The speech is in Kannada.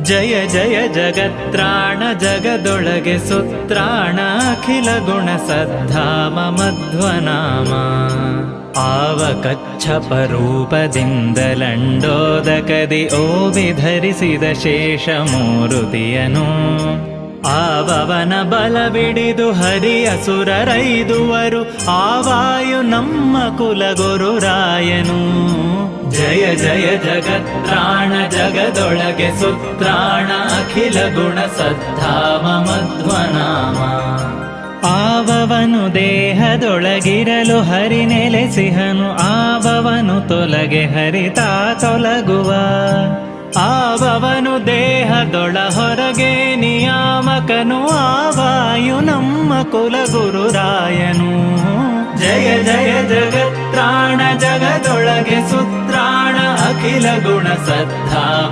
ಜಯ ಜಯ ಜಗತ್ರಾಣ ಜಗದೊಳಗೆ ಸುತ್ರಾಣ ಅಖಿಲ ಗುಣ ಸದ್ಧಾಮ ಮಧ್ವನಾಮ ಆವ ಕಚ್ಚಪ ರೂಪದಿಂದಲಂಡೋದಕದಿ ಓವಿಧರಿಸಿದ ಶೇಷಮೂರುತಿಯನು ಆವವನ ಬಲವಿಡಿದು ಹರಿಯ ಸುರರೈದುವರು ಆವಾಯು ನಮ್ಮ ಕುಲಗುರುರಾಯನು ಜಯ ಜಯ ಜಗತ್ರಾಣ ಜಗದೊಳಗೆ ಸುತ್ರಾಣ ಅಖಿಲ ಗುಣ ಸದ್ಧಾಮ ಮಧ್ವನಾಮ ಆವವನು ದೇಹದೊಳಗಿರಲು ಹರಿ ನೆಲೆಸಿಹನು ಆವವನು ತೊಲಗೆ ಹರಿತಾ ತೊಲಗುವ ಆವವನು ದೇಹದೊಳ ಹೊರಗೆ ನಿಯಾಮಕನು ಆವಾಯು ನಮ್ಮ ಕುಲಗುರುರಾಯನು ಜಯ ಜಯ ಜಗತ್ರಾಣ ಜಗದೊಳಗೆ ಸುತ್ರಾಣ ಅಖಿಲ ಗುಣ ಸದ್ಧಾಮ